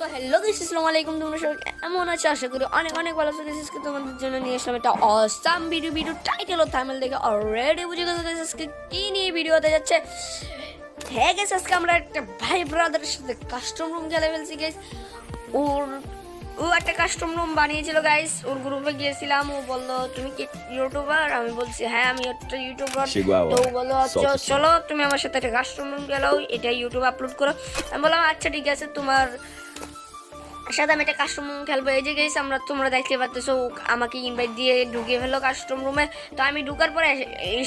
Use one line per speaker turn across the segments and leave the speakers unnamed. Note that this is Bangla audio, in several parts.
তো হ্যালো গাইস, আসসালামু আলাইকুম। তোমরা সবাই কেমন আছো? আশা করি অনেক অনেক ভালো আছো। গাইস তোমাদের জন্য নিয়ে আসলাম একটা অসাম ভিডিও টাইটেল ও থাম্বনেল দেখে অলরেডি বুঝে গেছো গাইস আজকে কি নিয়ে ভিডিও হতে যাচ্ছে। হ্যাঁ গাইস, আজকে আমরা একটা ভাই ব্রাদারের সাথে কাস্টম রুম খেলে ফেলছি গাইস। ও একটা কাস্টম রুম বানিয়েছিল গাইস। ওর গ্রুপে গিয়েছিলাম, ও বললো তুমি কি ইউটিউবার? আমি বলছি হ্যাঁ আমি একটা ইউটিউবার। তো ও বললো আচ্ছা চলো তুমি আমার সাথে একটা কাস্টম রুম খেলাও, এটা ইউটিউবে আপলোড করো। আমি বললাম আচ্ছা ঠিক আছে, তোমার সাথে আমি একটা কাস্টম রুম খেলবো। এই যে গেছি আমরা, তোমরা দেখতে পাচ্ছো আমাকে ইনভাইট দিয়ে ঢুকিয়ে ফেললো কাস্টম রুমে। তো আমি ঢুকার পরে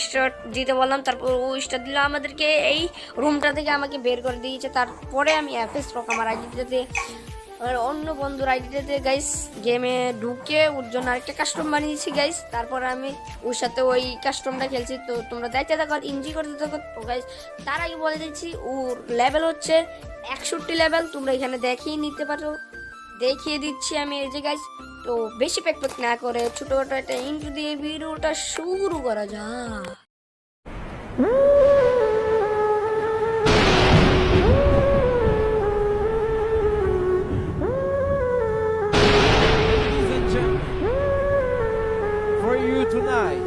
স্টার্ট দিতে বললাম, তারপর ও স্টার্ট দিল আমাদেরকে এই রুমটা থেকে আমাকে বের করে দিয়েছে। তারপরে আমি এফএস রক আমার আইডিটাতে আর অন্য বন্ধুর আইডিটাতে গাইস গেমে ঢুকে ওর জন্য আরেকটা কাস্টম বানিয়েছি গাইস। তারপর আমি ওর সাথে ওই কাস্টমটা খেলছি। তো তোমরা দেখতে থাকো, এনজয় করতে থাকো। তো গাইস তার আগে বলে দিচ্ছি ওর লেভেল হচ্ছে 61 লেভেল। তোমরা এখানে দেখিয়ে নিতে পারো, দেখিয়ে দিচ্ছি আমি এই যে গাইস। তো বেশি প্যাক না করে ছোটখাটো একটা ইন্ট্রো দিয়ে ভিডিওটা শুরু করা যাক।
For you tonight.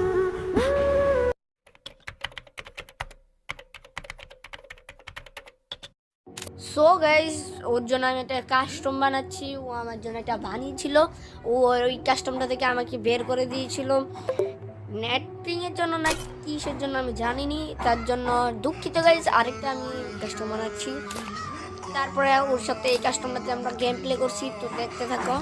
So guys ওর জন্য আমি একটা কাস্টম বানাচ্ছি। ও আমার জন্য একটা বানিয়েছিল। ও ওই কাস্টমটা থেকে আমাকে বের করে দিয়েছিল নেটিংয়ের জন্য না কিসের জন্য আমি জানিনি, তার জন্য দুঃখিত গাইস। আরেকটা আমি কাস্টম বানাচ্ছি, তারপরে ওর সাথে এই কাস্টমটাতে আমরা গেম প্লে করছি। তো দেখতে থাকো।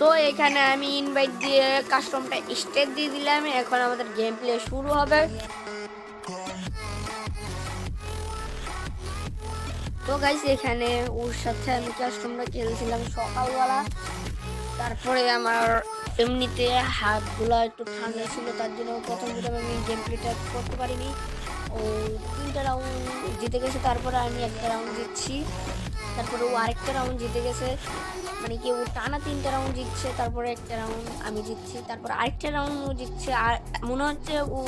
সো এখানে আমি ইনভাইট দিয়ে কাস্টমটা স্টেট দিয়ে দিলাম। এখন আমাদের গেম প্লে শুরু হবে। তো গাইস এখানে ওর সাথে আমি কাস্টমটা খেলছিলাম সকালবেলা। তারপরে আমার এমনিতে হাতগুলো একটু ঠান্ডা ছিল, তার জন্য প্রথম আমি গেম প্লেটা করতে পারিনি। ও 3টা রাউন্ড জিতে গেছে, তারপরে আমি একটা রাউন্ড জিতছি, তারপরে ও আরেকটা রাউন্ড জিতে গেছে। মানে কি ও টানা 3টা রাউন্ড জিতছে, তারপরে একটা রাউন্ড আমি জিতছি, তারপরে আরেকটা রাউন্ড ও জিতছে। আর মনে হচ্ছে ও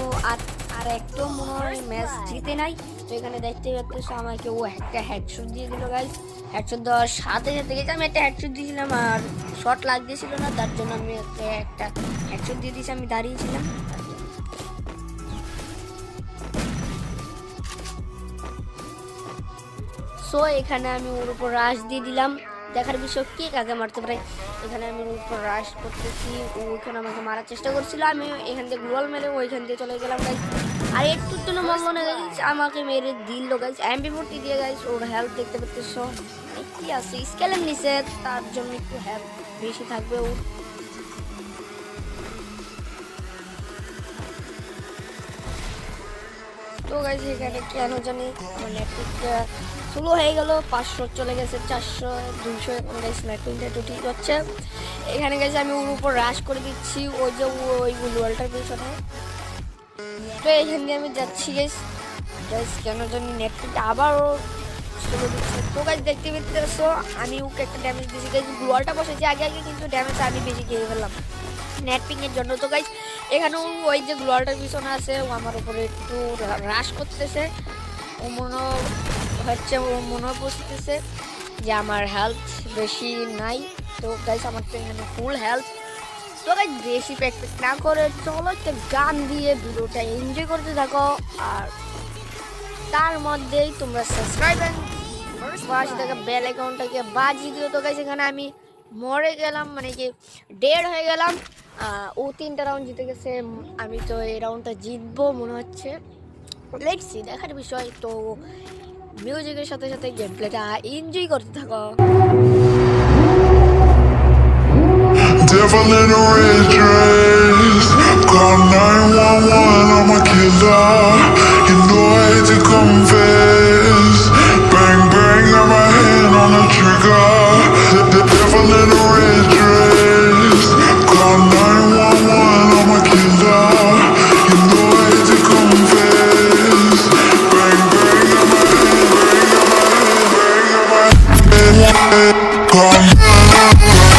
আর একটাও মনে হয় ম্যাচ জিতে নাই। তো এখানে দেখতে পাচ্ছ আমাকে ও একটা হেডশট দিয়ে দিল গাইস। হেডশট দেওয়ার সাথে সাথে গেছে আমি একটা হেডশট দিয়েছিলাম আর শট লাগতেছিল না, তার জন্য আমি একটা হেডশট দিয়ে দিয়েছি। আমি দাঁড়িয়েছিলাম। সো এখানে আমি ওর উপর রাশ দিয়ে দিলাম, দেখার বিষয় কে কাকে মারতে পারে। এখানে আমি ওর উপর রাশ করতেছি, ও ওইখানে আমাকে মারার চেষ্টা করছিল। আমি এখান থেকে গ্লোয়াল মেরে ওইখান দিয়ে চলে গেলাম গাইস। আর একটুর জন্য মরলো না গাইস, আমাকে মেরে দিল গাইস এমপি40 দিয়ে গাইস। ওর হেলথ দেখতে পাচ্ছ কি আছে, স্কেলের নিচে, তার জন্য একটু হেলথ বেশি থাকবে ওর। তো গাইস এখানে কেন জানি আমার নেটওয়ার্কটা স্লো হয়ে গেল, 500 চলে গেছে 400 200। এখন গাইস নেটওয়ার্কটা একটু ঠিক হচ্ছে। এখানে গেছে আমি ওর উপর রাশ করে দিচ্ছি, ওই যে ওই ওয়ালটার পিছনে। তো এখান দিয়ে আমি যাচ্ছি গাইস। গাইস কেন জানি নেটওয়ার্কটা আবারও স্লো দিচ্ছে। তো গাইস দেখতে পেতেছো আমি ওকে একটা ড্যামেজ দিয়েছি গাইস। ওয়ালটা বসেছি আগে আগে, কিন্তু ড্যামেজটা আমি বেশি খেয়ে ফেললাম নেটপিংয়ের জন্য। তো গাইস এখানে ওই যে গ্লোয়ালটার পিছনে আছে, ও আমার উপরে একটু রাশ করতেছে। ও মনে বুঝতেছে যে আমার হেলথ বেশি নাই। তো গাইস আমার তো এখানে ফুল হেলথ। তো গাইস বেশি প্যাক না করে চলো একটা গান দিয়ে ভিডিওটা এনজয় করতে থাকো। আর তার মধ্যেই তোমরা সাবস্ক্রাইব পাশে থাকা বেল আইকনটাকে বাজিয়ে দিও। তো গাইস এখানে আমি মরে গেলাম, মানে কি ডেড হয়ে গেলাম। ও 3টা রাউন্ড জিতে গেছে, আমি তো এই রাউন্ডটা জিতবো মনে হচ্ছে। লেটস সি, দেখার বিষয়। তো মিউজিকের সাথে সাথে গেম প্লেটা এনজয় করতে থাকো।
Devil in a red dress, call 911, I'm a killer. You know I hate to confess. Bang bang, got my hand on the trigger. The devil in a red dress, call 911, I'm a killer. You know I hate to confess. Bang bang, got my hand, bang, got my hand, bang, got my hand. Call 911.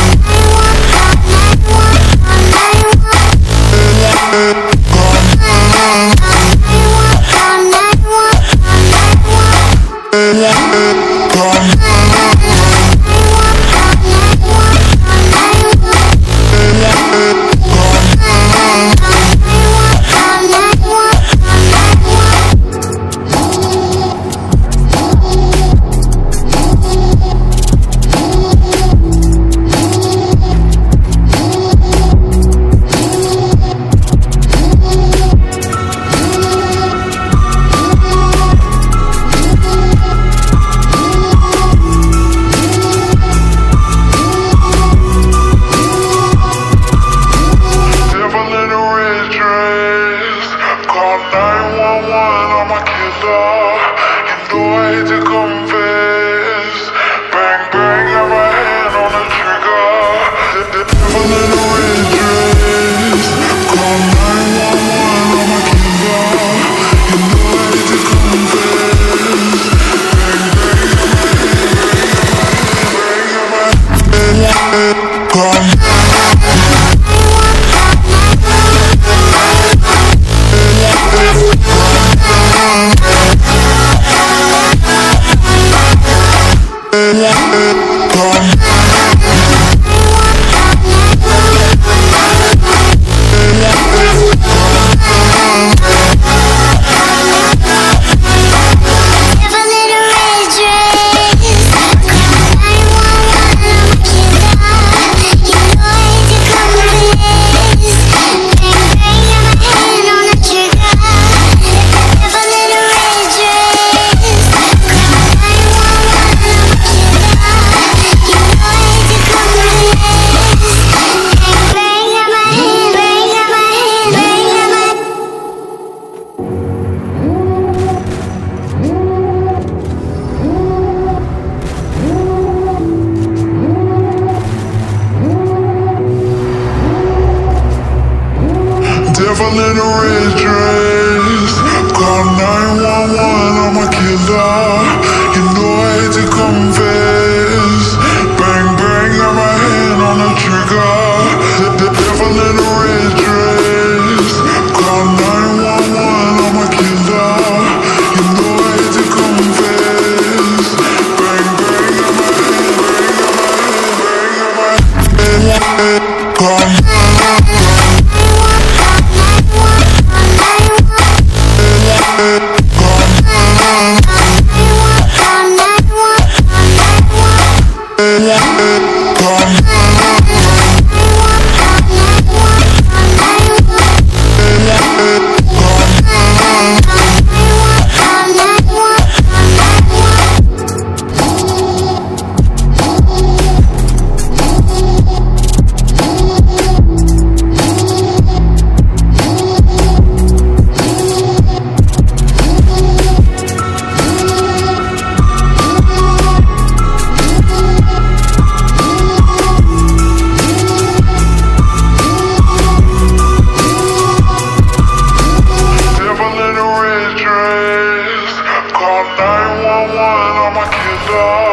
Devil in a red dress. Call 911, I'm a killer.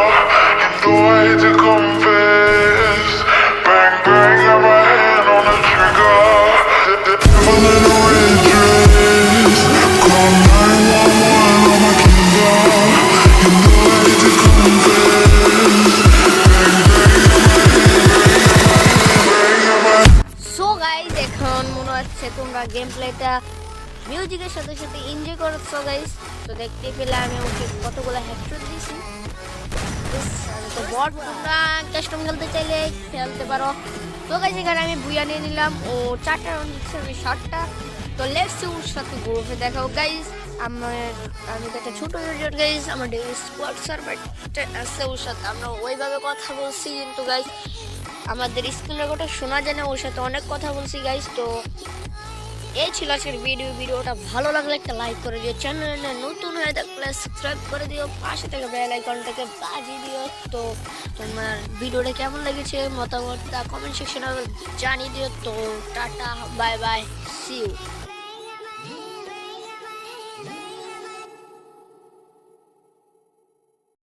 You know I hate to confess. Bang, bang, got my hand on the trigger. Devil in a red dress. Call 911, I'm a killer. You know I hate to confess. Bang, bang, got my hand,
so guys এখন মনে হচ্ছে তোমরা গেম প্লেটা মিউজিকের সাথে সাথে এনজয় করছো গাইজ। তো দেখতে পেলে আমি ওকে কতগুলো হেডশট দিয়েছি। তো বট তোমরা কাস্টম খেলতে চাইলে খেলতে পারো। তো গাইজ এখানে আমি বুয়া নিয়ে নিলাম, ও 4টা রাউন্ড দিচ্ছে, আমি 7টা। তো লেটস ওর সাথে গ্রুপে দেখাও গাইজ। আমি তো একটা ছোট ভিডিও গাইজ, আমার স্কোয়াড সার্ভারটা আছে ওর সাথে আমরা ওইভাবে কথা বলছি, কিন্তু গাইজ আমাদের স্ক্রিন রেকর্ডটা শোনা যায় না, ওর সাথে অনেক কথা বলছি গাইজ। তো এই ছিল আজকের ভিডিওটা ভালো লাগলে একটা লাইক করে দিও, চ্যানেলে নতুন হয়ে থাকলে সাবস্ক্রাইব করে দিও, পাশে থেকে বেল আইকনটাকে বাজিয়ে দিও। তো তোমার ভিডিওটা কেমন লেগেছে মতামতটা কমেন্ট সেকশনে জানিয়ে দিও। তো tata, bye bye, see you.